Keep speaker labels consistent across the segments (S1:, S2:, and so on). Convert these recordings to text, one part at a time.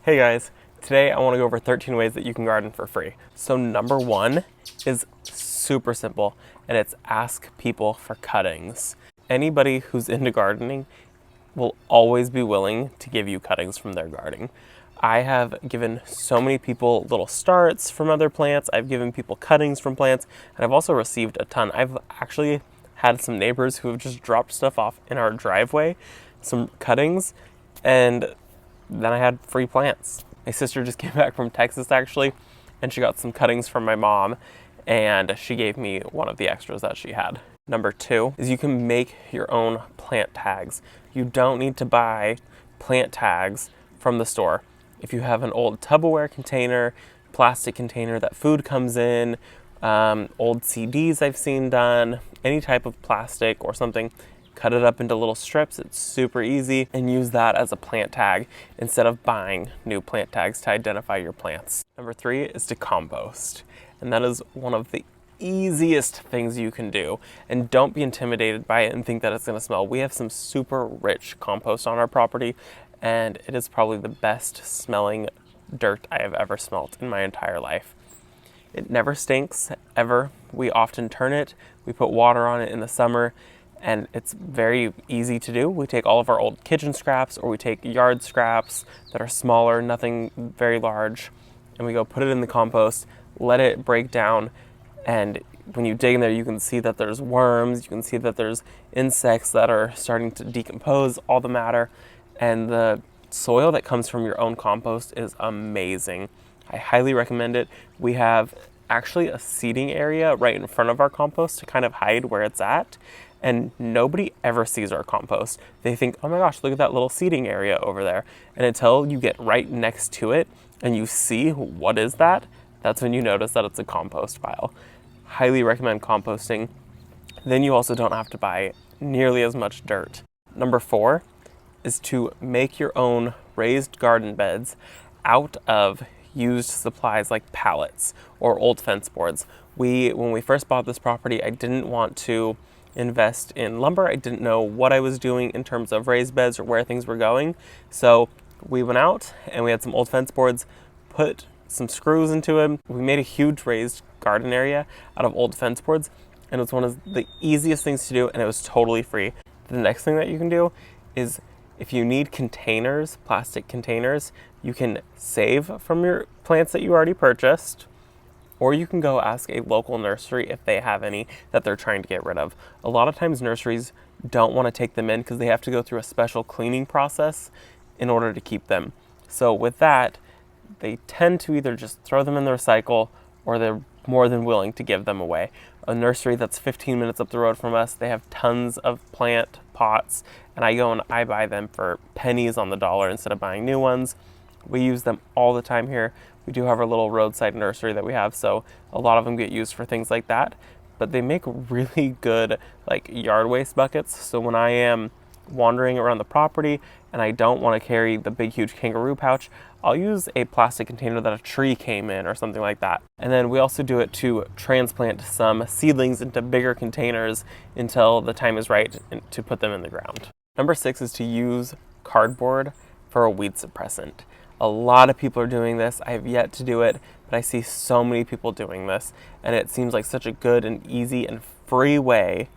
S1: Hey guys, today I want to go over 13 ways that you can garden for free. So number one is super simple, and it's ask people for cuttings. Anybody who's into gardening will always be willing to give you cuttings from their garden. I have given so many people little starts from other plants. I've given people cuttings from plants, and I've also received a ton. I've actually had some neighbors who have just dropped stuff off in our driveway, some cuttings, and then I had free plants. My sister just came back from Texas actually, and she got some cuttings from my mom, and she gave me one of the extras that she had. Number two is you can make your own plant tags. You don't need to buy plant tags from the store. If you have an old Tupperware container, plastic container that food comes in, old CDs I've seen done, any type of plastic or something, cut it up into little strips. It's super easy, and use that as a plant tag instead of buying new plant tags to identify your plants. Number three is to compost, and that is one of the easiest things you can do. And don't be intimidated by it and think that it's going to smell. We have some super rich compost on our property, and it is probably the best smelling dirt I have ever smelt in my entire life. It never stinks, ever. We often turn it. We put water on it in the summer, and it's very easy to do. We take all of our old kitchen scraps, or we take yard scraps that are smaller, nothing very large, and we go put it in the compost, let it break down, and when you dig in there, you can see that there's worms, you can see that there's insects that are starting to decompose all the matter, and the soil that comes from your own compost is amazing. I highly recommend it. We have actually a seating area right in front of our compost to kind of hide where it's at, and nobody ever sees our compost. They think, oh my gosh, look at that little seating area over there. And until you get right next to it and you see what is that, that's when you notice that it's a compost pile. Highly recommend composting. Then you also don't have to buy nearly as much dirt. Number four is to make your own raised garden beds out of used supplies like pallets or old fence boards. When we first bought this property, I didn't want to invest in lumber. I didn't know what I was doing in terms of raised beds or where things were going. So we went out and we had some old fence boards, put some screws into them. We made a huge raised garden area out of old fence boards, and it was one of the easiest things to do, and it was totally free. The next thing that you can do is, if you need containers, plastic containers, you can save from your plants that you already purchased, or you can go ask a local nursery if they have any that they're trying to get rid of. A lot of times nurseries don't want to take them in because they have to go through a special cleaning process in order to keep them. So with that, they tend to either just throw them in the recycle, or they're more than willing to give them away. A nursery that's 15 minutes up the road from us, they have tons of plant pots, and I go and I buy them for pennies on the dollar instead of buying new ones. We use them all the time here. We do have our little roadside nursery that we have, so a lot of them get used for things like that. But they make really good like yard waste buckets. So when I am wandering around the property and I don't want to carry the big huge kangaroo pouch, I'll use a plastic container that a tree came in or something like that. And then we also do it to transplant some seedlings into bigger containers until the time is right to put them in the ground. Number six is to use cardboard for a weed suppressant. A lot of people are doing this. I have yet to do it, but I see so many people doing this, and it seems like such a good and easy and free way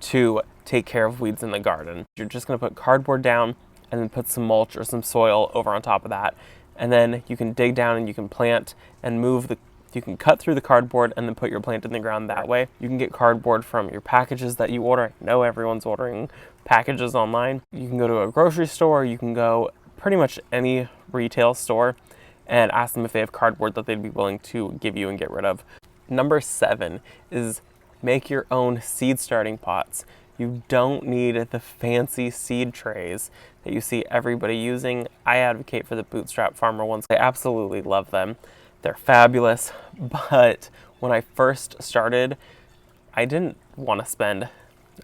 S1: to take care of weeds in the garden. You're just going to put cardboard down and then put some mulch or some soil over on top of that, and then you can dig down and you can plant and you can cut through the cardboard and then put your plant in the ground that way. You can get cardboard from your packages that you order. I know everyone's ordering packages online. You can go to a grocery store, you can go pretty much any retail store and ask them if they have cardboard that they'd be willing to give you and get rid of. Number seven is make your own seed starting pots. You don't need the fancy seed trays that you see everybody using. I advocate for the Bootstrap Farmer ones. I absolutely love them. They're fabulous, but when I first started, I didn't want to spend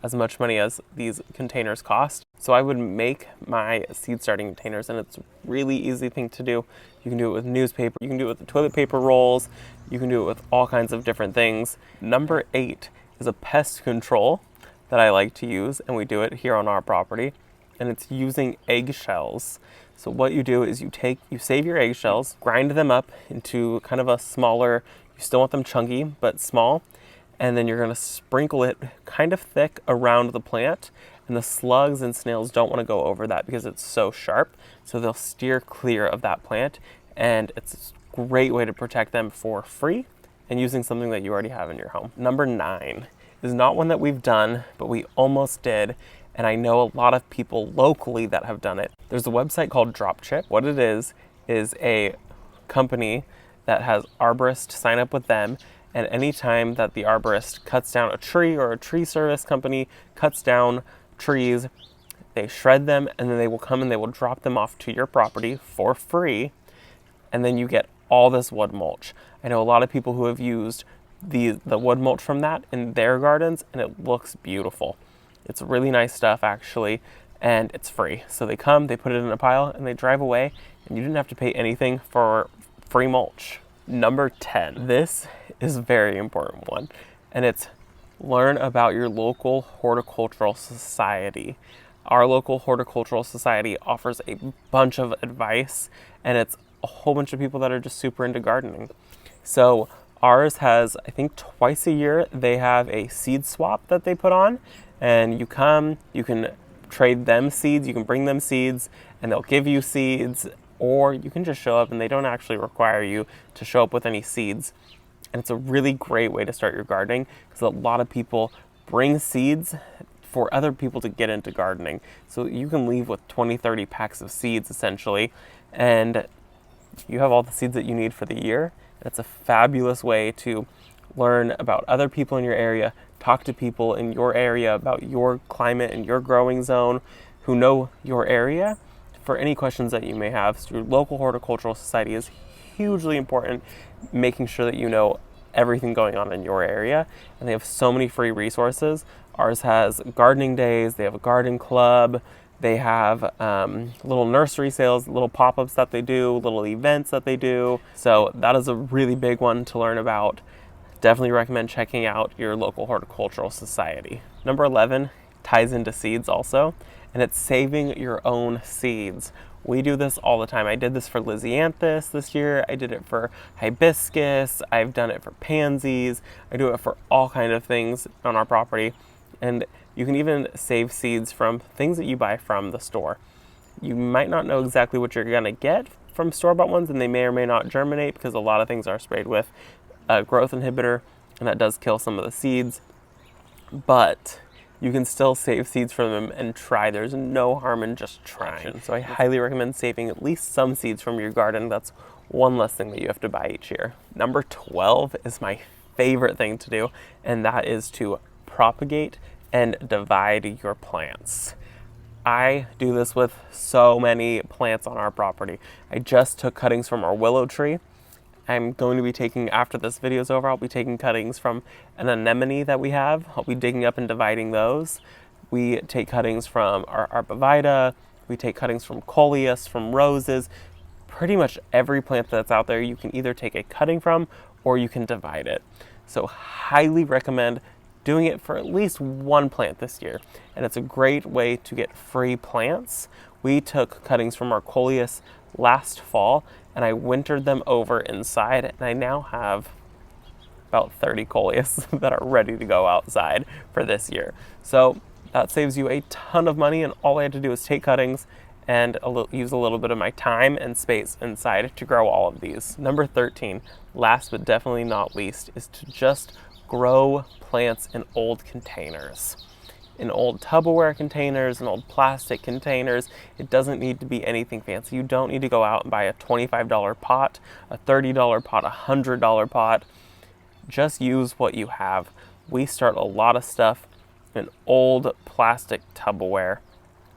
S1: as much money as these containers cost. So I would make my seed starting containers, and it's a really easy thing to do. You can do it with newspaper, you can do it with the toilet paper rolls, you can do it with all kinds of different things. Number 8 is a pest control that I like to use, and we do it here on our property, and it's using eggshells. So what you do is you save your eggshells, grind them up into kind of a smaller, you still want them chunky, but small. And then you're gonna sprinkle it kind of thick around the plant. And the slugs and snails don't wanna go over that because it's so sharp. So they'll steer clear of that plant. And it's a great way to protect them for free and using something that you already have in your home. Number 9 is not one that we've done, but we almost did. And I know a lot of people locally that have done it. There's a website called Dropchip. What it is a company that has arborists sign up with them. And anytime that the arborist cuts down a tree, or a tree service company cuts down trees, they shred them and then they will come and they will drop them off to your property for free. And then you get all this wood mulch. I know a lot of people who have used the wood mulch from that in their gardens, and it looks beautiful. It's really nice stuff actually, and it's free. So they come, they put it in a pile, and they drive away, and you didn't have to pay anything for free mulch. Number 10, this is a very important one, and it's learn about your local horticultural society. Our local horticultural society offers a bunch of advice, and it's a whole bunch of people that are just super into gardening. So ours has, I think twice a year, they have a seed swap that they put on, and you come, you can trade them seeds, you can bring them seeds, and they'll give you seeds, or you can just show up and they don't actually require you to show up with any seeds. And it's a really great way to start your gardening because a lot of people bring seeds for other people to get into gardening. So you can leave with 20, 30 packs of seeds essentially, and you have all the seeds that you need for the year. It's a fabulous way to learn about other people in your area, talk to people in your area about your climate and your growing zone who know your area for any questions that you may have. So your local horticultural society is hugely important, making sure that you know everything going on in your area. And they have so many free resources. Ours has gardening days, they have a garden club, they have little nursery sales, little pop-ups that they do, little events that they do. So that is a really big one to learn about. Definitely recommend checking out your local horticultural society. Number 11 ties into seeds also, and it's saving your own seeds. We do this all the time. I did this for Lysianthus this year. I did it for hibiscus. I've done it for pansies. I do it for all kinds of things on our property. And you can even save seeds from things that you buy from the store. You might not know exactly what you're gonna get from store-bought ones, and they may or may not germinate because a lot of things are sprayed with a growth inhibitor, and that does kill some of the seeds. But you can still save seeds from them and try. There's no harm in just trying. So I highly recommend saving at least some seeds from your garden. That's one less thing that you have to buy each year. Number 12 is my favorite thing to do, and that is to propagate and divide your plants. I do this with so many plants on our property. I just took cuttings from our willow tree. I'm going to be taking, after this video is over, I'll be taking cuttings from an anemone that we have. I'll be digging up and dividing those. We take cuttings from our arborvitae. We take cuttings from coleus, from roses. Pretty much every plant that's out there, you can either take a cutting from or you can divide it. So highly recommend doing it for at least one plant this year. And it's a great way to get free plants. We took cuttings from our coleus last fall, and I wintered them over inside, and I now have about 30 coleus that are ready to go outside for this year. So that saves you a ton of money, and all I had to do is take cuttings and use a little bit of my time and space inside to grow all of these. Number 13, last but definitely not least, is to just grow plants in old containers. In old Tupperware containers, in old plastic containers. It doesn't need to be anything fancy. You don't need to go out and buy a $25 pot, a $30 pot, a $100 pot. Just use what you have. We start a lot of stuff in old plastic Tupperware,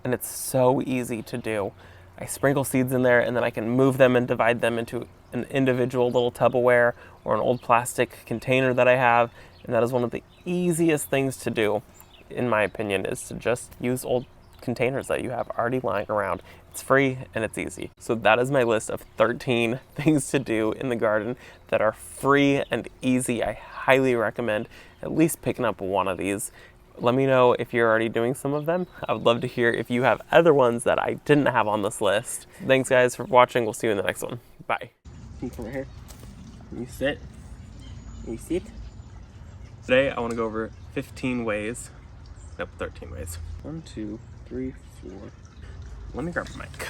S1: and it's so easy to do. I sprinkle seeds in there, and then I can move them and divide them into an individual little Tupperware or an old plastic container that I have, and that is one of the easiest things to do, in my opinion, is to just use old containers that you have already lying around. It's free and it's easy. So that is my list of 13 things to do in the garden that are free and easy. I highly recommend at least picking up one of these. Let me know if you're already doing some of them. I would love to hear if you have other ones that I didn't have on this list. Thanks guys for watching. We'll see you in the next one. Bye. You come right here. You sit. You sit. Today I want to go over 15 ways. Nope, 13 ways. 1, 2, 3, 4. Let me grab a mic.